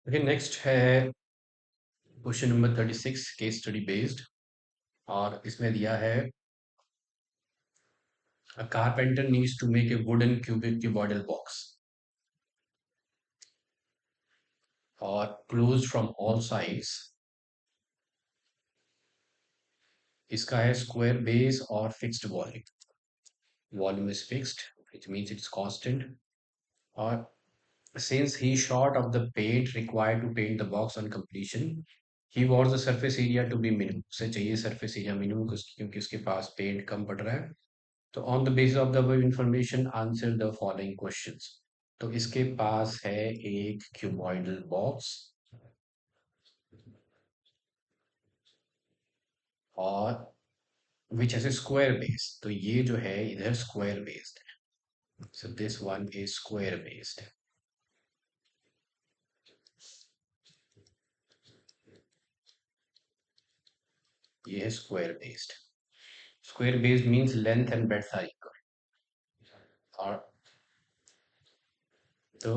Okay, next है question number 36 case study based. और इसमें दिया है a carpenter needs to make a wooden cuboidal box और क्लोज फ्रॉम ऑल साइड्स। इसका है स्क्वायर बेस और fixed volume is fixed which means it's constant. और since he short of the paint required to paint the box on completion, he wants the surface area to be minimum। उसे चाहिए surface area minimum क्योंकि उसके पास paint कम पड़ रहा है। तो on the basis of the above information answer the following questions. तो इसके पास है एक क्यूबॉइडल बॉक्स और which has a square base. तो ये जो है इधर स्क्वायर बेस्ड है। So this one is square based. ये है square based. Square based means length and breadth are equal. और तो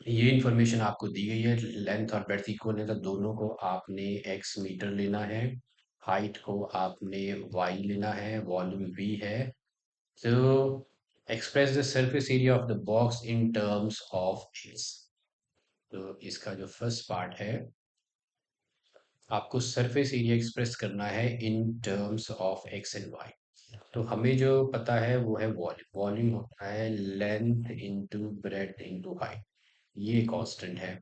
ये इन्फॉर्मेशन आपको दी गई है, लेंथ और ब्रेड्थ इक्वल है तो दोनों को आपने x मीटर लेना है, हाइट को आपने y लेना है, वॉल्यूम v है। तो express the surface area of the box in terms of x। तो इसका जो फर्स्ट पार्ट है, आपको सरफेस एरिया एक्सप्रेस करना है इन terms of x and y। तो हमें जो पता है वो है वॉल्यूम। वॉल्यूम होता है length into breadth into height. ये कांस्टेंट है।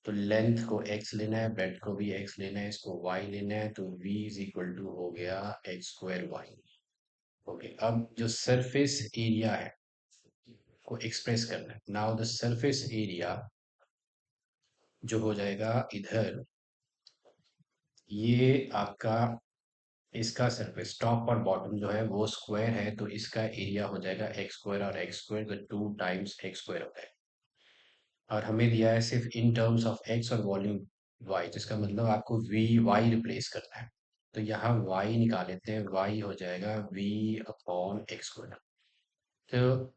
तो लेंथ को x लेना है, ब्रेड्थ को भी x लेना है, इसको y लेना है। तो v इज इक्वल टू हो गया एक्स स्क्वायर वाई। ओके, अब जो सरफेस एरिया है को एक्सप्रेस करना है। नाउ द सरफेस एरिया जो हो जाएगा इधर, ये आपका इसका सरफेस टॉप और बॉटम जो है वो स्क्वायर है, तो इसका एरिया हो जाएगा एक्स स्क्वायर और एक्स स्क्वायर, तो 2 टाइम्स एक्स स्क्वायर होता है। और हमें दिया है सिर्फ इन टर्म्स ऑफ एक्स और वॉल्यूम वाई, जिसका मतलब आपको वी वाई रिप्लेस करना है। तो यहाँ वाई निकाल लेते हैं, वाई हो जाएगा वी अपॉन एक्स स्क्वायर। तो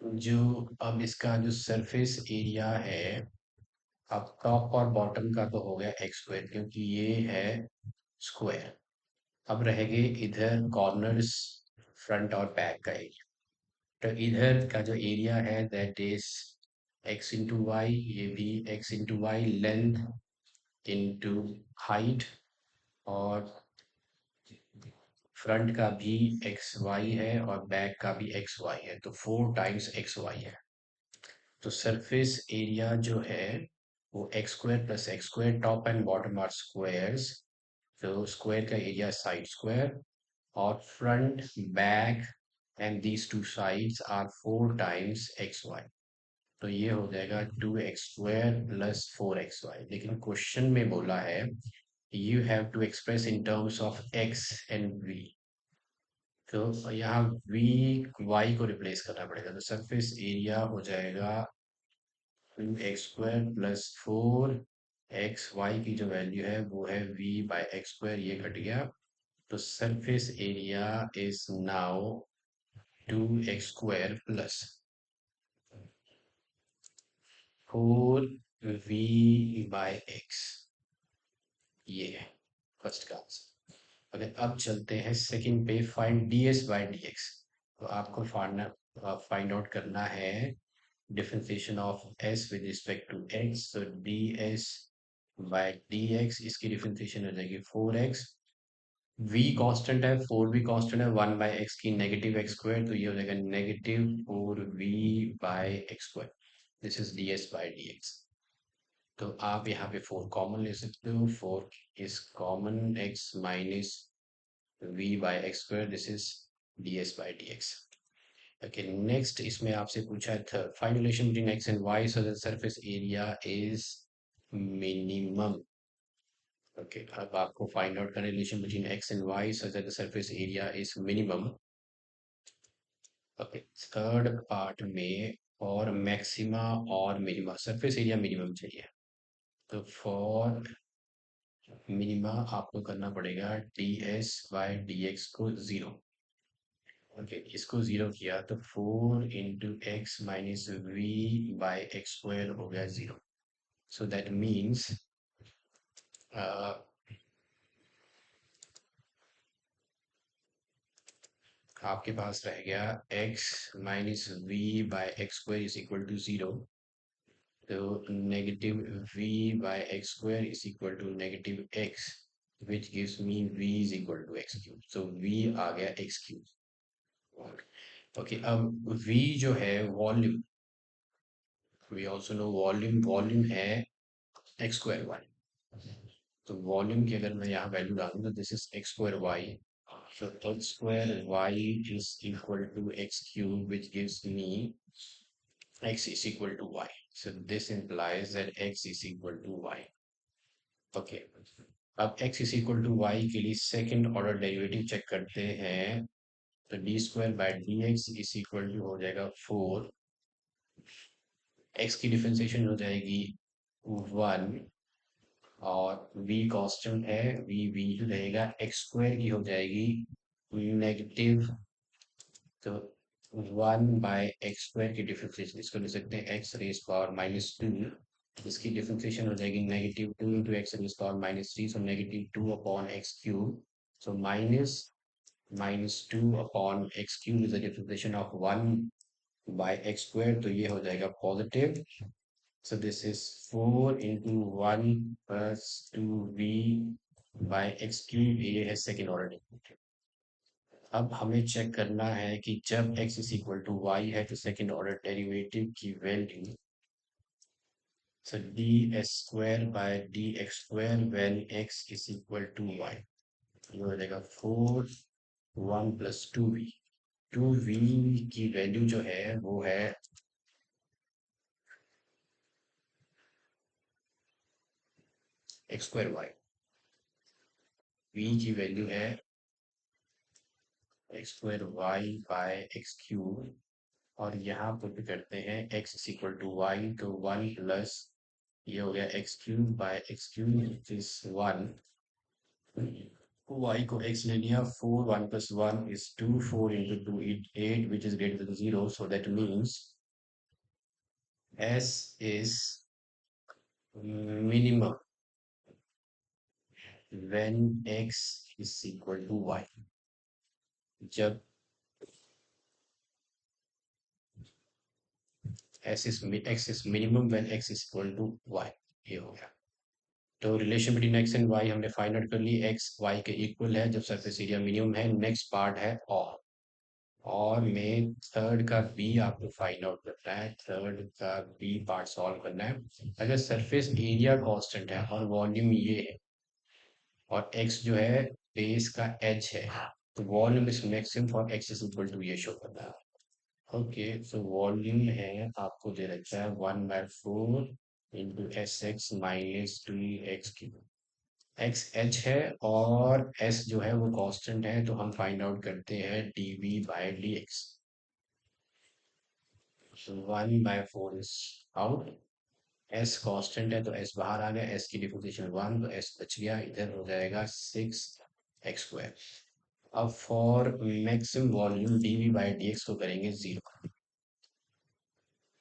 जो अब इसका जो सरफेस एरिया है, अब टॉप और बॉटम का तो हो गया एक्स स्क्वायर क्योंकि ये है स्क्वायर। अब रहेंगे इधर कॉर्नर्स, फ्रंट और बैक का एरिया। तो इधर का जो एरिया है that is x into y, ये भी x into y, length into height. और फ्रंट का भी एक्स वाई है और बैक का भी एक्स वाई है, तो 4 टाइम्स एक्स वाई है। तो सरफेस एरिया जो है वो x square plus x square, top and bottom are squares, तो स्क्वायर का एरिया साइड स्क्वायर। और front, back and these two sides are 4 times x y. तो ये हो जाएगा 2x² प्लस 4xy। लेकिन क्वेश्चन में बोला है you have to express in terms of x and v। तो यहाँ v y को रिप्लेस करना पड़ेगा, तो सरफेस एरिया हो जाएगा 2x² प्लस 4xy की जो वैल्यू है वो है v बाई एक्स स्क्वायर, ये घट गया। तो surface area is now 2x² plus 4v by x. ये है फर्स्ट का आंसर। अगर अब चलते हैं सेकंड पे, फाइंड ds बाई dx। तो आपको फाइंड आउट करना है differentiation of s with respect to x। तो ds बाई dx, इसकी डिफरेंशिएशन हो जाएगी 4x। v कांस्टेंट है, 4 भी कांस्टेंट है, 1 बाई एक्स की नेगेटिव एक्स स्क्वायर, तो ये हो जाएगा negative 4v by x square. This is ds by dx। तो आप यहाँ पे 4 कॉमन ले सकते हो, 4 is common, x minus v by x square, this is ds by dx। Okay, next इसमें आपसे पूछा है third, find relation between x and y so that surface area is minimum. Okay, अब आपको फाइंड आउट करना relation between x and y so that the surface area is minimum. Okay, third part में और maxima और minima, surface area minimum चाहिए। तो for minima आपको करना पड़ेगा ds बाई dx को 0। ओके, इसको 0 किया तो 4 into x minus v by x square हो गया 0। सो दैट मीन्स आपके पास रह गया x minus v by x square is equal to 0। तो negative v by x square is equal to negative x, which gives me v is equal to x cube। so v आ गया x cube। Okay, अब v जो है volume, we also know volume है x square y. तो volume की अगर मैं यहाँ वैल्यू डालूँ तो this is x square y. So x square y is equal to x cube, which gives me x is equal to y. So this implies that x is equal to y. Okay. अब x is equal to y के लिए second order derivative check करते हैं। तो d square by d x is equal to हो जाएगा 4। x की differentiation हो जाएगी 1, और v कांस्टेंट है, v जो रहेगा एक्स स्क्वायर की हो जाएगी नेगेटिव। तो 1/x² की डिफरेंशिएशन इसको लिख सकते हैं x रेज पावर -2। इसकी डिफरेंशिएशन हो जाएगी -2 into x raise power -3, so -2 upon x cube. So -2 upon x cube is the differentiation of 1/x²। तो ये हो जाएगा positive. So this is 4 into 1 plus 2v by x cube। ये है second order derivative. अब हमें चेक करना है कि जब x is equal to y है तो सेकेंड ऑर्डर डेरिवेटिव की value, so ds² by dx² when x is equal to y, ये हो जाएगा 4 1 plus 2v। 2v की वैल्यू जो है वो है x² y, v की वैल्यू है x² y by x cube. और यहाँ पुट करते हैं x is equal to y, तो 1 प्लस ये हो गया x cube by x cube is 1। y को x ले लिया, 4 1 plus 1 is 2, 4 into 2 8, which is greater than 0। so that means s is minimum when x is equal to y। जब x is minimum when x is equal to y, ये हो गया। तो relation between x and y हमने find out कर ली, x y के equal है जब सरफेस एरिया मिनिमम है। नेक्स्ट पार्ट है और में थर्ड का बी आपको फाइंड आउट करना है। थर्ड का बी पार्ट सॉल्व करना है। अगर सरफेस एरिया कांस्टेंट है और वॉल्यूम ये है और एक्स जो है बेस का एज है, तो volume is maximum for x is equal to ये शो करना है। ओके, सो वॉल्यूम है आपको दे रखा है 1/4 into S x minus 2x cube. X H है और एस जो है वो कांस्टेंट है, तो हम फाइंड आउट करते हैं dv by dx। so 1/4 is out, s constant है तो एस बाहर आ गया, एस की डिफरेंशिएशन 1, तो एस बच गया, इधर हो जाएगा 6x²। अब for maximum volume dv by dx को करेंगे 0।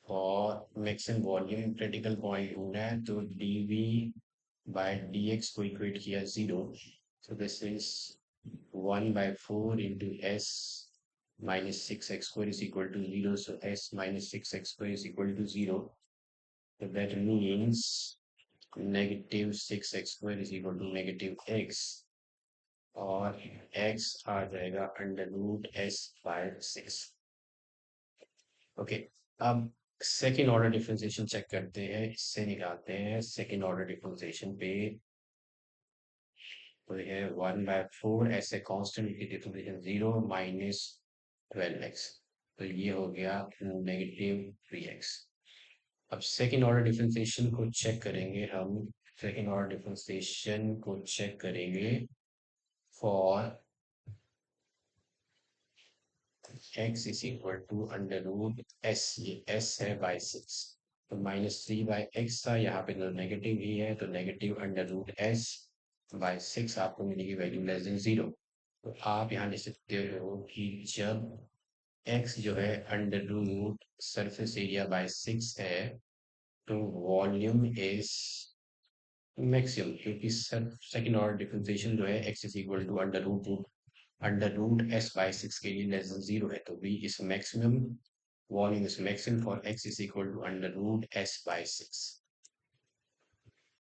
और मैक्सिमम वॉल्यूम क्रिटिकल पॉइंट ढूंढना है, तो dv बाय dx को इक्वेट किया 0। so this is 1/4 into s minus 6x² is equal to 0। so s minus 6x² is equal to 0। so that means negative 6x² is equal to negative x, और x आ जाएगा under root s by 6। Okay, अब second order differentiation check करते हैं, इससे निकालते हैं second order differentiation पे। तो ये 1/4 ऐसे कांस्टेंट की डिफरेंशिएशन 0 माइनस 12x, तो ये हो गया -3x। अब सेकेंड ऑर्डर डिफरेंशिएशन को चेक करेंगे हम। सेकेंड ऑर्डर डिफरेंशिएशन को चेक करेंगे for x is equal to under root s, ये s है बाय 6। तो -3/x था, यहाँ पे तो नेगेटिव ही है, तो negative under root s by 6 आपको मिलेगी वैल्यू लेस देन 0। तो आप यहाँ लिख सकते हो कि जब x जो है under root surface area by 6 है, तो वॉल्यूम इज मैक्सिमम, क्योंकि सेकंड ऑर्डर डिफरेंशिएशन जो है x is equal to under root s by 6 के लिए लेस देन 0 है, तो v is maximum, volume is maximum for x is equal to under root s by 6।